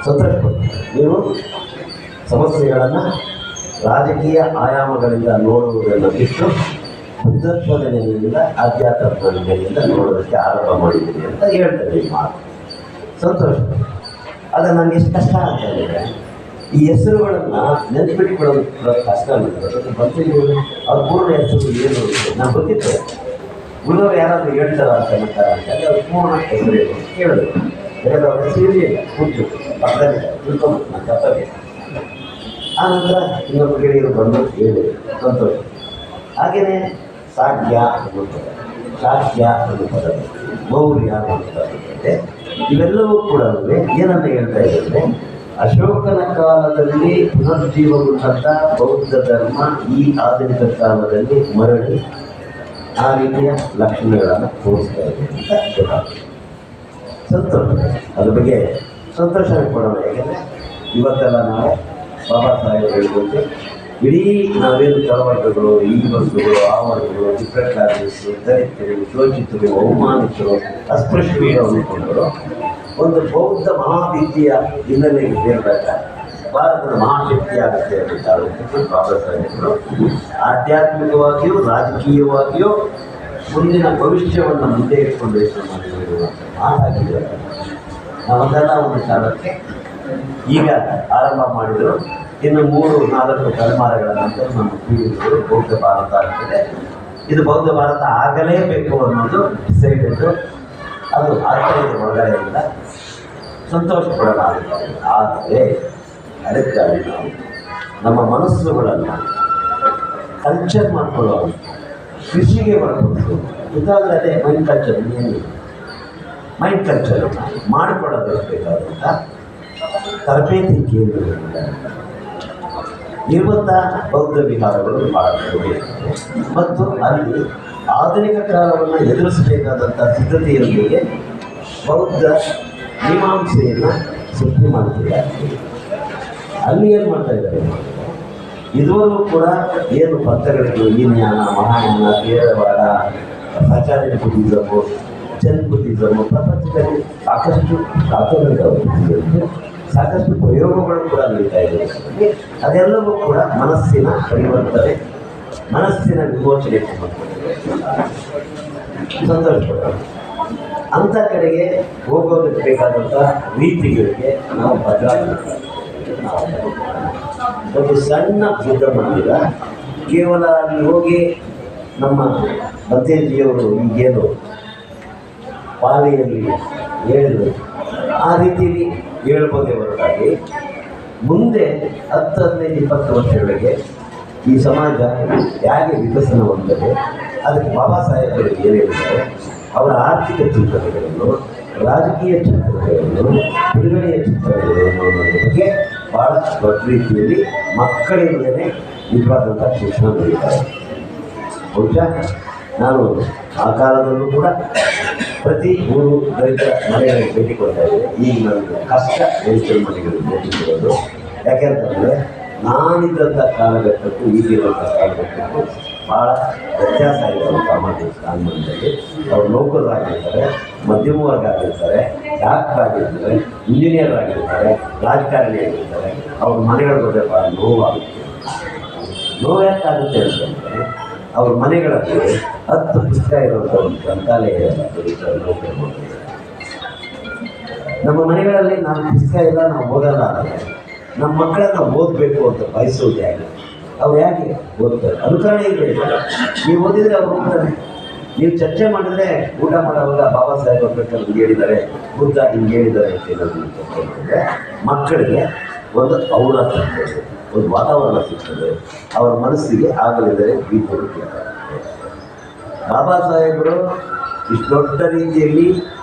ಸಂತೋಷ. ನೀವು ಸಮಸ್ಯೆಗಳನ್ನು ರಾಜಕೀಯ ಆಯಾಮಗಳಿಂದ ನೋಡುವುದನ್ನು ಬಿಟ್ಟು ಬುದ್ಧತ್ವದ ನೆಲೆಯಿಂದ ಆಧ್ಯಾತ್ಮದ ನೆಲೆಯಿಂದ ನೋಡೋದಕ್ಕೆ ಆರಂಭ ಮಾಡಿದ್ದೀರಿ ಅಂತ ಹೇಳ್ತಾರೆ ಈ ಮಾತು. ಸಂತೋಷ. ಅದು ನನಗೆ ಎಷ್ಟು ಕಷ್ಟ ಅಂತ ಹೇಳಿದರೆ, ಈ ಹೆಸರುಗಳನ್ನು ನೆನಪಿಟ್ಕೊಳ್ಳೋದು ಕಷ್ಟ ಆಗುತ್ತೆ. ಬಂತಿದ್ದೀವಿ ಅವ್ರ ಪೂರ್ಣ ಹೆಸರು ಏನು ನಾನು ಗೊತ್ತಿತ್ತು. ಗುರುವರು ಯಾರಾದರೂ ಹೇಳ್ತಾರ ಅಂತ ಹೇಳಿ ಅವ್ರ ಪೂರ್ಣ ಹೆಸರು ಕೇಳಿದ್ರು. ಬೇರೆ ಅವ್ರ ಹೆಸರು ಇರಲಿಲ್ಲ. ಕೂತು ಪಕ್ಕದಲ್ಲಿ ತಿಳ್ಕೊಂಡು ನನ್ನ ಕರ್ತವ್ಯ. ಆ ನಂತರ ಇನ್ನೊಬ್ಬ ಗೆಳೆಯರು ಬಂದು ಹೇಳಿದರು. ಸಂತೋಷ. ಹಾಗೆಯೇ ಸಾಕ್ಯ ಅನ್ನುತ್ತದೆ, ಶಾಕ್ಯ ಅನ್ನುತ್ತದೆ, ಮೌರ್ಯ ಅನ್ನುತ್ತದೆ. ಇವೆಲ್ಲವೂ ಕೂಡ ಏನನ್ನು ಹೇಳ್ತಾ ಇದ್ದಾರೆ, ಅಶೋಕನ ಕಾಲದಲ್ಲಿ ಪುನರ್ಜೀವಗೊಂಡಂಥ ಬೌದ್ಧ ಧರ್ಮ ಈ ಆಧುನಿಕ ಕಾಲದಲ್ಲಿ ಮರಳಿ ಆ ರೀತಿಯ ಲಕ್ಷಣಗಳನ್ನು ತೋರಿಸ್ತಾ ಇದೆ ಅಂತ ಗೊತ್ತಾಗ್ತದೆ. ಸಂತೋಷ. ಅದ್ರ ಬಗ್ಗೆ ಸಂತೋಷ ಕೊಡೋಣ. ಯಾಕೆಂದರೆ ಇವತ್ತೆಲ್ಲ ನಾವು ಬಾಬಾ ಸಾಹೇಬ್ ಹೇಳಿದಂತೆ ಇಡೀ ನಾವೇನು ತಳವರ್ಗಗಳು, ಈ ವರ್ಗಗಳು, ಆ ವರ್ಗಗಳು, ಚಿತ್ರಕಾರರು, ದಲಿತರು, ಶೋಚಿತರು, ಅವಮಾನಿತರು, ಅಸ್ಪೃಶ್ಯರು ಅಂದ್ಕೊಂಡರು ಒಂದು ಬೌದ್ಧ ಮಹಾವಿದ್ಯೆಯ ಹಿನ್ನೆಲೆಗೆ ಸೇರಿದಾಗ ಭಾರತದ ಮಹಾಶಕ್ತಿ ಆಗುತ್ತೆ ಅಂತ ಬಾಬಾ ಸಾಹೇಬರು ಆಧ್ಯಾತ್ಮಿಕವಾಗಿಯೂ ರಾಜಕೀಯವಾಗಿಯೂ ಮುಂದಿನ ಭವಿಷ್ಯವನ್ನು ಮುಂದೆ ಇಟ್ಕೊಂಡು ಯೋಚನೆ ಮಾಡಿರುವಂಥ ಮಾತಾಗಿದ್ದಾರೆ. ನಾವೆಲ್ಲ ಒಂದು ಕಾಲಕ್ಕೆ ಈಗ ಆರಂಭ ಮಾಡಿದರು. ಇನ್ನು 3-4 ತಲೆಮಾರುಗಳ ನಂತರ ನಮ್ಮ ಪೀಳಿಗೆಗಳು ಬೌದ್ಧ ಭಾರತ ಆಗ್ತದೆ. ಇದು ಬೌದ್ಧ ಭಾರತ ಆಗಲೇಬೇಕು ಅನ್ನೋದು ಡಿಸೈಡೆಡ್. ಅದು ಆಗ್ತಾ ಇದೆ ಒಳಗಡೆಯಿಂದ. ಸಂತೋಷ ಪಡಲಾಗುತ್ತೆ. ಆದರೆ ಅದಕ್ಕಾಗಿ ನಾವು ನಮ್ಮ ಮನಸ್ಸುಗಳನ್ನು ಕಲ್ಚರ್ ಮಾಡ್ಕೊಳ್ಳೋದು, ಕೃಷಿಗೆ ಮಾಡ್ಕೊಂಡು ಇದಾದರೆ ಅದೇ ಮೈಂಡ್ ಕಲ್ಚರ್. ಏನು ಮೈಂಡ್ ಕಲ್ಚರ್ ಮಾಡಿಕೊಳ್ಳೋದಕ್ಕೆ ಬೇಕಾದಂಥ ತರಬೇತಿ ಕೇಂದ್ರಗಳಿಂದ ಇರುವಂಥ ಬೌದ್ಧ ವಿಹಾರಗಳು ಭಾಳ ಕಡಿಮೆ ಮತ್ತು ಅಲ್ಲಿ ಆಧುನಿಕ ಕಾಲವನ್ನು ಎದುರಿಸಬೇಕಾದಂಥ ಸಿದ್ಧತೆಯೊಂದಿಗೆ ಬೌದ್ಧ ಮೀಮಾಂಸೆಯನ್ನು ಸೃಷ್ಟಿ ಮಾಡ್ತಿದ್ದಾರೆ. ಅಲ್ಲಿ ಏನು ಮಾಡ್ತಾ ಇದ್ದಾರೆ, ಇದುವರೆಗೂ ಕೂಡ ಏನು ಪಂಥಗಳಿಗೂ ಈ ಜ್ಞಾನ, ಮಹಾಜ್ಞಾನ, ತೇರವಾಡ, ಆಚಾರ್ಯ ಬುದ್ಧಿಸಮು, ಜನ್ ಬುದ್ಧಿಸಮು, ಪ್ರಪಂಚದಲ್ಲಿ ಸಾಕಷ್ಟು ಶಾಖಗಳಿದ್ದಾವೆ, ಸಾಕಷ್ಟು ಪ್ರಯೋಗಗಳು ಕೂಡ ನಡೀತಾ ಇದೆ. ಅದೆಲ್ಲವೂ ಕೂಡ ಮನಸ್ಸಿನ ಪರಿವರ್ತನೆ, ಮನಸ್ಸಿನ ವಿಮೋಚನೆ ಸಂತೋಷ. ಅಂಥ ಕಡೆಗೆ ಹೋಗೋದಕ್ಕೆ ಬೇಕಾದಂಥ ರೀತಿಗಳಿಗೆ ನಾವು ಬದಲಾವಣೆ. ಒಂದು ಸಣ್ಣ ಬುದ್ಧ ಮಂದಿರ ಕೇವಲ ಅಲ್ಲಿ ಹೋಗಿ ನಮ್ಮ ಬತ್ತೇಜಿಯವರು ಈಗೇನು ಪಾಲಿಯಲ್ಲಿ ಹೇಳಿದರು ಆ ರೀತಿಯಲ್ಲಿ ಹೇಳ್ಬೋದೇ ಹೊರತಾಗಿ ಮುಂದೆ 10-15-20 ವರ್ಷಗಳಿಗೆ ಈ ಸಮಾಜ ಹೇಗೆ ವಿಕಸನ ಹೊಂದಿದೆ ಅದಕ್ಕೆ ಬಾಬಾ ಸಾಹೇಬರು ಏನು ಹೇಳಿದ್ದಾರೆ, ಅವರ ಆರ್ಥಿಕ ಚಿಂತನೆಗಳನ್ನು, ರಾಜಕೀಯ ಚಿಂತನೆಗಳನ್ನು, ಬಿಡುಗಡೆಯ ಚಿಂತನೆಗಳನ್ನು ಅನ್ನೋದ್ರ ಬಗ್ಗೆ ಭಾಳ ದೊಡ್ಡ ರೀತಿಯಲ್ಲಿ ಮಕ್ಕಳಿಂದಲೇ ನಿಜವಾದಂಥ ಶಿಕ್ಷಣ ನೀಡಿದ್ದಾರೆ. ಬಹುಶಃ ನಾನು ಆ ಕಾಲದಲ್ಲೂ ಕೂಡ ಪ್ರತಿ 3 ದಲಿತ ಮನೆಗಳಿಗೆ ಭೇಟಿ ಕೊಡ್ತಾ ಇದ್ದೆ. ಈಗ ನನಗೆ ಕಷ್ಟ ದಲಿತರ ಮನೆಗಳಿಗೆ ಭೇಟಿ ಕೊಡೋದು. ಯಾಕೆಂತಂದರೆ ನಾನಿದ್ದಂಥ ಕಾಲಘಟ್ಟಕ್ಕೂ ಈಗಿರುವಂಥ ಕಾಲಘಟ್ಟಕ್ಕೂ ಭಾಳ ವ್ಯತ್ಯಾಸ ಇದೆ. ಅವರು ಸಾಮಾಜಿಕ ಸ್ಥಾನಮಾನದಲ್ಲಿ ಅವರು ನೌಕರರಾಗಿರ್ತಾರೆ, ಮಧ್ಯಮ ವರ್ಗ ಆಗಿರ್ತಾರೆ, ಡಾಕ್ಟರ್ ಆಗಿರ್ತಾರೆ, ಇಂಜಿನಿಯರ್ ಆಗಿರ್ತಾರೆ, ರಾಜಕಾರಣಿ ಆಗಿರ್ತಾರೆ. ಅವ್ರ ಮನೆಗಳ ಬಗ್ಗೆ ಭಾಳ ನೋವಾಗುತ್ತೆ. ನೋವು ಯಾಕಾಗುತ್ತೆ ಅಂತಂದರೆ ಅವ್ರ ಮನೆಗಳಲ್ಲಿ 10 ಪುಸ್ತಕ ಇರುವಂಥ ಒಂದು ಗ್ರಂಥಾಲಯ ನೌಕರಿ ಮಾಡ್ತಾರೆ. ನಮ್ಮ ಮನೆಗಳಲ್ಲಿ ನಾವು ಪುಸ್ತಕ ಇಲ್ಲ, ನಾವು ಓದಲ್ಲ ಅಂದರೆ ನಮ್ಮ ಮಕ್ಕಳನ್ನ ಓದಬೇಕು ಅಂತ ಬಯಸೋದು ಯಾಕೆ? ಅವ್ರು ಯಾಕೆ ಓದ್ತಾರೆ? ಅನುಕರಣೆ ಇಲ್ಲ. ನೀವು ಓದಿದರೆ ಅವ್ರು ಓದ್ತಾರೆ. ನೀವು ಚರ್ಚೆ ಮಾಡಿದರೆ ಊಟ ಮಾಡೋವಾಗ ಬಾಬಾ ಸಾಹೇಬ್ ಅಂಬೇಡ್ಕರ್ ಹಿಂಗೆ ಹೇಳಿದ್ದಾರೆ, ಬುದ್ಧ ಹಿಂಗೆ ಹೇಳಿದ್ದಾರೆ ಅಂತ ಏನಾದರೂ ಚರ್ಚೆ ಮಾಡಿದರೆ ಮಕ್ಕಳಿಗೆ ಒಂದು ಔರ ಸಿಗ್ತದೆ, ಒಂದು ವಾತಾವರಣ ಸಿಗ್ತದೆ. ಅವರ ಮನಸ್ಸಿಗೆ ಆಗಲಿದ್ದರೆ ಬೀಜಗಳು ಕೇಳ್ತಾರೆ. ಬಾಬಾ ಸಾಹೇಬರು ಇಷ್ಟು ದೊಡ್ಡ ರೀತಿಯಲ್ಲಿ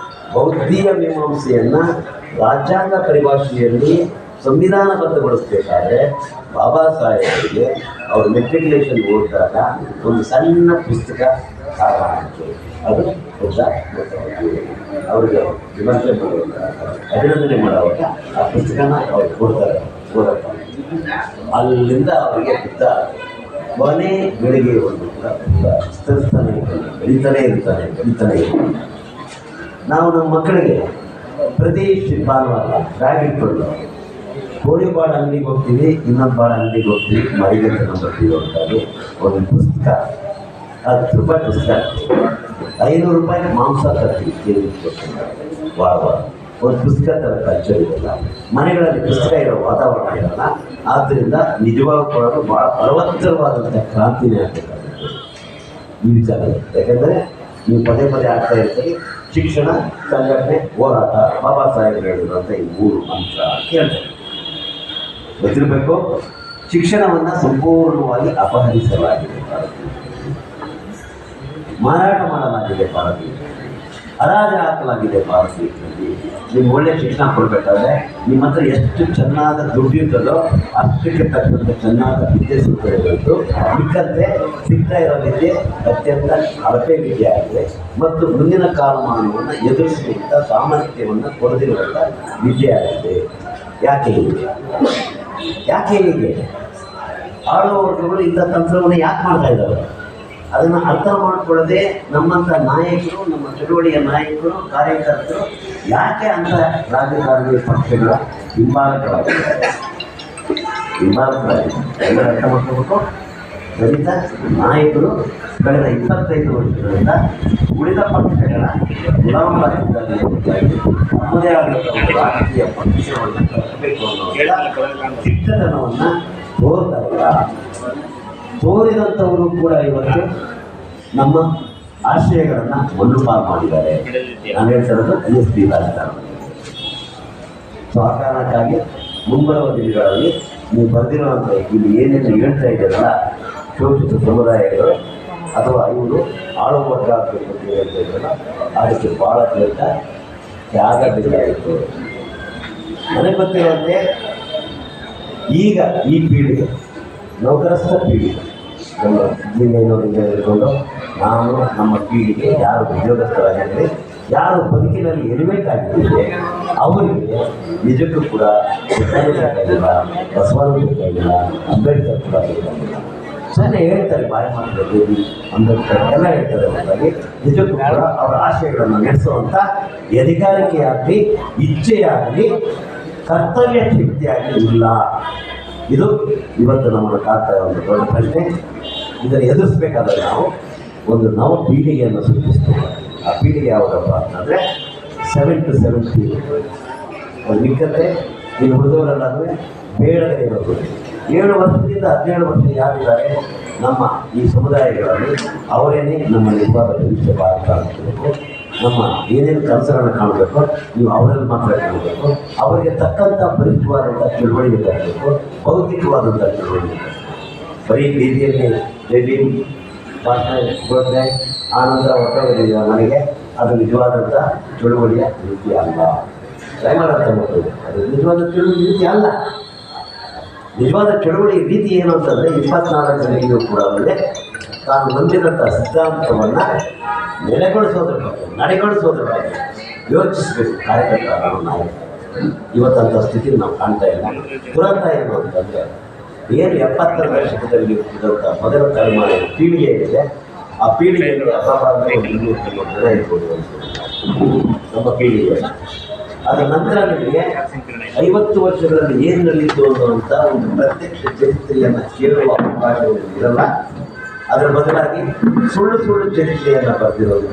ಬೌದ್ಧೀಯ ಮೀಮಾಂಸೆಯನ್ನು ರಾಜ್ಯಾಂಗ ಪರಿಭಾಷೆಯಲ್ಲಿ ಸಂವಿಧಾನಬದ್ಧಗೊಳಿಸಬೇಕಾದ್ರೆ ಬಾಬಾ ಸಾಹೇಬರಿಗೆ ಅವರು ಮೆಟ್ರಿಕ್ಯುಲೇಷನ್ ಓದಿದಾಗ ಒಂದು ಸಣ್ಣ ಪುಸ್ತಕ ಸಾಲ ಆಯಿತು. ಅದು ಬುದ್ಧ ಅವರಿಗೆ ವಿಮರ್ಶೆ ಮಾಡುವಾಗ, ಅಭಿನಂದನೆ ಮಾಡುವಾಗ ಆ ಪುಸ್ತಕನ ಅವ್ರು ಕೊಡ್ತಾರೆ ಓದಕ್ಕೆ. ಅಲ್ಲಿಂದ ಅವರಿಗೆ ಬುದ್ಧ ಕೊನೆ ಬೆಳಿಗ್ಗೆ ಒಂದು ವಿಸ್ತರಿಸ್ತಾನೆ, ಬೆಳೀತಾನೆ ಇರ್ತಾನೆ. ನಾವು ನಮ್ಮ ಮಕ್ಕಳಿಗೆ ಪ್ರತಿ ಭಾನುವಾರ ಬ್ಯಾಗ್ ಇಟ್ಕೊಂಡು ಕೋಳಿಬಾಳ ಅಂಗಡಿಗೆ ಹೋಗ್ತೀವಿ, ಇನ್ನೊಂದು ಬಾಳ ಅಂಗಡಿಗೆ ಹೋಗ್ತೀವಿ, ಮರಿಗೆ ಬರ್ತೀವಿ ಅಂತಾಗಿ ಒಂದು ಪುಸ್ತಕ 10 ರೂಪಾಯಿ ಪುಸ್ತಕ, 500 ರೂಪಾಯಿಗೆ ಮಾಂಸ ತರ್ತೀವಿ ವಾರ ಒಂದು ಪುಸ್ತಕ ಥರ ಕಲ್ಚರ್ ಇದೆಲ್ಲ. ಮನೆಗಳಲ್ಲಿ ಪುಸ್ತಕ ಇರೋ ವಾತಾವರಣ ಇರಲ್ಲ. ಆದ್ದರಿಂದ ನಿಜವಾಗೂ ಕೂಡ ಭಾಳ ಬಲವತ್ತರವಾದಂಥ ಕ್ರಾಂತಿನೇ ಆಗಬೇಕಾಗುತ್ತೆ ಈ ವಿಚಾರ. ಯಾಕೆಂದರೆ ನೀವು ಪದೇ ಪದೇ ಆಗ್ತಾ ಇರ್ತೀರಿ, ಶಿಕ್ಷಣ, ಸಂಘಟನೆ, ಹೋರಾಟ, ಬಾಬಾ ಸಾಹೇಬರು ಹೇಳಿರುವಂಥ ಈ 3 ಅಂಶ ಕೇಳ್ತಾರೆ. ಗೊತ್ತಿರಬೇಕು, ಶಿಕ್ಷಣವನ್ನು ಸಂಪೂರ್ಣವಾಗಿ ಅಪಹರಿಸಲಾಗಿದೆ ಭಾರತೀಯ, ಮಾರಾಟ ಮಾಡಲಾಗಿದೆ ಭಾರತೀಯ, ಹರಾಜು ಹಾಕಲಾಗಿದೆ ಭಾರತೀಯರಲ್ಲಿ. ನೀವು ಒಳ್ಳೆ ಶಿಕ್ಷಣ ಕೊಡಬೇಕಾದ್ರೆ ನಿಮ್ಮ ಹತ್ರ ಎಷ್ಟು ಚೆನ್ನಾದ ದುಡ್ಡಿರ್ತದೋ ಅಷ್ಟಕ್ಕೆ ತಕ್ಕಂತೆ ಚೆನ್ನಾದ ವಿದ್ಯೆ ಸಿಗ್ತದೆ ಹೊರತು ಮಿಕ್ಕಂತೆ ಸಿಗ್ತಾ ಇರೋ ವಿದ್ಯೆ ಅತ್ಯಂತ ಕಳಪೆ ವಿದ್ಯೆ ಆಗಿದೆ ಮತ್ತು ಮುಂದಿನ ಕಾಲಮಾನವನ್ನು ಎದುರಿಸುವಂಥ ಸಾಮರ್ಥ್ಯವನ್ನು ಕೊಡದಿರುವಂಥ ವಿದ್ಯೆ ಆಗಿದೆ. ಯಾಕೆ ಹೀಗೆ ಆಳುವ ವರ್ಗಗಳು ಇಂಥ ತಂತ್ರವನ್ನು ಯಾಕೆ ಮಾಡ್ತಾ ಇದ್ದಾರೆ? ಅದನ್ನು ಅರ್ಥ ಮಾಡಿಕೊಳ್ಳದೆ ನಮ್ಮಂಥ ನಾಯಕರು, ನಮ್ಮ ಚಳುವಳಿಯ ನಾಯಕರು, ಕಾರ್ಯಕರ್ತರು ಯಾಕೆ ಅಂತ ರಾಜಕಾರಣಿ ಪಕ್ಷಗಳ ಹಿಂಬಾಲಕರಾಗಿದ್ದಾರೆ. ಎಲ್ಲ ಅರ್ಥ ಮಾಡ್ಕೋಬೇಕು. ದಲಿತ ನಾಯಕರು ಕಳೆದ 25 ವರ್ಷಗಳಿಂದ ಉಳಿದ ಪಕ್ಷಗಳ ಗುಲಾಮರಾಗಿದ್ದಾರೆ. ನಮ್ಮದೇ ಆದಂಥ ರಾಜಕೀಯ ಪಕ್ಷವನ್ನು ಕಟ್ಟಬೇಕು ಅನ್ನೋ ಚಿಕ್ಕತನವನ್ನು ತೋರ್ತಾ ಇಲ್ಲ. ತೋರಿದಂಥವರು ಕೂಡ ಇವತ್ತು ನಮ್ಮ ಆಶಯಗಳನ್ನು ಮಣ್ಣುಪಾಲು ಮಾಡಿದ್ದಾರೆ. ನಾನು ಹೇಳ್ತಿರೋದು ISP ರಾಜಕಾರಣ. ಸೊ ಆ ಕಾರಣಕ್ಕಾಗಿ ಮುಂಬರುವ ದಿನಗಳಲ್ಲಿ ನೀವು ಬರೆದಿರುವಂಥ ಇಲ್ಲಿ ಏನೇನು ಹೇಳ್ತಾ ಇದ್ದಾರಲ್ಲ, ಶೋಷಿತ ಸಮುದಾಯಗಳು ಅಥವಾ ಇವರು ಆಳುವ ವರ್ಗ ಆಗಬೇಕು ಅಂತ ಹೇಳ್ತಾ ಇದ್ದಾರಲ್ಲ, ಅದಕ್ಕೆ ಭಾಳ ದೊಡ್ಡ ತ್ಯಾಗ ಬೇಕಾಗಿತ್ತು. ನನಗೆ ಗೊತ್ತಿರುವಂತೆ ಈಗ ಈ ಪೀಳಿಗೆ ನೌಕರಸ್ಥ ಪೀಳಿಗೆ, ನಮ್ಮ ಇಂಜಿನಿಯರಿಂಗ್ ಹಿಡ್ಕೊಂಡು ನಾನು ನಮ್ಮ ಪೀಳಿಗೆ ಯಾರು ಉದ್ಯೋಗಸ್ಥರಾಗಿದ್ದರೆ, ಯಾರು ಬದುಕಿನಲ್ಲಿ ಎಲಿವೇಟ್ ಆಗಿದ್ದರೆ ಅವರಿಗೆ ನಿಜಕ್ಕೂ ಕೂಡ ಬೇಕಾಗಿಲ್ಲ, ಬಸವಣ್ಣ ಬೇಕಾಗಿಲ್ಲ, ಅಂಬೇಡ್ಕರ್ ಕೂಡ ಬೇಕಾಗಿಲ್ಲ. ಸುಮ್ಮನೆ ಹೇಳ್ತಾರೆ, ಬಾಯಿ ಮಾಡಿದ್ರೆ ಅಂಬೇಡ್ಕರ್ ಎಲ್ಲ ಹೇಳ್ತಾರೆ. ಹಾಗಾಗಿ ನಿಜಕ್ಕೂ ಕೂಡ ಅವರ ಆಶಯಗಳನ್ನು ನಡೆಸುವಂಥ ಅಧಿಕಾರಿಕೆಯಾಗಲಿ, ಇಚ್ಛೆಯಾಗಲಿ, ಕರ್ತವ್ಯ ಶಕ್ತಿಯಾಗಲಿ ಇಲ್ಲ. ಇದು ಇವತ್ತು ನಮ್ಮನ್ನು ಕಾಡ್ತಾ ಇರೋ ಒಂದು ದೊಡ್ಡ ಪ್ರಶ್ನೆ. ಇದನ್ನು ಎದುರಿಸಬೇಕಾದ್ರೆ ನಾವು ಒಂದು ನವ ಪೀಳಿಗೆಯನ್ನು ಸೃಷ್ಟಿಸ್ತೇವೆ. ಆ ಪೀಳಿಗೆ ಯಾವುದಪ್ಪ ಅಂತಂದರೆ 7 to 70 ಒಂದು ಮಿಕ್ಕತೆ ಇನ್ನು ಉಳಿದವರೆಲ್ಲಾದರೆ ಬೇಡದೇ ಇರೋದು. 7 ವರ್ಷದಿಂದ 17 ವರ್ಷ ಯಾರಿದ್ದಾರೆ ನಮ್ಮ ಈ ಸಮುದಾಯಗಳಲ್ಲಿ, ಅವರೇನೇ ನಮ್ಮ ನಿಜವಾದ ಭವಿಷ್ಯ ಭಾರತ ಆಗಬೇಕು. ನಮ್ಮ ಏನೇನು ಕನಸುಗಳನ್ನು ಕಾಣಬೇಕು ನೀವು ಅವರಲ್ಲಿ ಮಾತ್ರ ಕಾಣಬೇಕು. ಅವರಿಗೆ ತಕ್ಕಂಥ ಬಲಿಷ್ಠವಾದಂಥ ಚಳುವಳಿ ಬೇಕಾಗಬೇಕು, ಭೌತಿಕವಾದಂಥ ಚಳುವಳಿ ಬೇಕಾಗಬೇಕು. ಬರೀ ಬೀದಿಯಲ್ಲಿ ಡೆಲ್ಲಿ ಭಾಷಣ ಕೊಟ್ಟರೆ ಆನಂತರ ಹೊರಟೋಗಿದ್ದೀವಿ ಮನೆಗೆ, ಅದು ನಿಜವಾದಂಥ ಚಳುವಳಿಯ ರೀತಿ ಅಲ್ಲ. ದಯಮಾಡಿ ಅರ್ಥ ಮಾಡ್ಬೋದು, ಅದು ನಿಜವಾದ ಚಳುವಳಿ ರೀತಿ ಅಲ್ಲ. ನಿಜವಾದ ಚಳುವಳಿ ರೀತಿ ಏನು ಅಂತಂದರೆ 24 ಜನರಿಗೂ ಕೂಡ ತಾನು ಹೊಂದಿದಂಥ ಸಿದ್ಧಾಂತವನ್ನು ನೆಲೆಗೊಳಿಸೋದ್ರ ಬಗ್ಗೆ, ನಡೆಗೊಳಿಸೋದ್ರ ಬಗ್ಗೆ ಯೋಚಿಸಬೇಕು ಕಾರ್ಯಕರ್ತರು. ನಾವು ಇವತ್ತಂಥ ಸ್ಥಿತಿಗೆ ನಾವು ಕಾಣ್ತಾ ಇಲ್ಲ. ದುರಂತ ಏನು ಅಂತಂದರೆ, ಏನು 70ರ ದಶಕದಲ್ಲಿ ಇದ್ದಂಥ ಮೊದಲ ತಲೆಮಾರಿನ ಪೀಳಿಗೆ ಇದೆ, ಆ ಪೀಳಿಗೆಯಲ್ಲಿ ಅಪರಾಧ 200 ಜನ ಇರ್ಬೋದು ನಮ್ಮ ಪೀಳಿಗೆ. ಅದರ ನಂತರ ನಿಮಗೆ 50 ವರ್ಷಗಳಲ್ಲಿ ಏನು ನಡೆಯಿತು ಅನ್ನುವಂಥ ಒಂದು ಪ್ರತ್ಯಕ್ಷ ಚರಿತ್ರೆಯನ್ನು ಕೇಳುವ ಅವಕಾಶ ಇರಲ್ಲ. ಅದರ ಬದಲಾಗಿ ಸುಳ್ಳು ಚರಿತ್ರೆಯನ್ನು ಬರೆದಿರೋದು.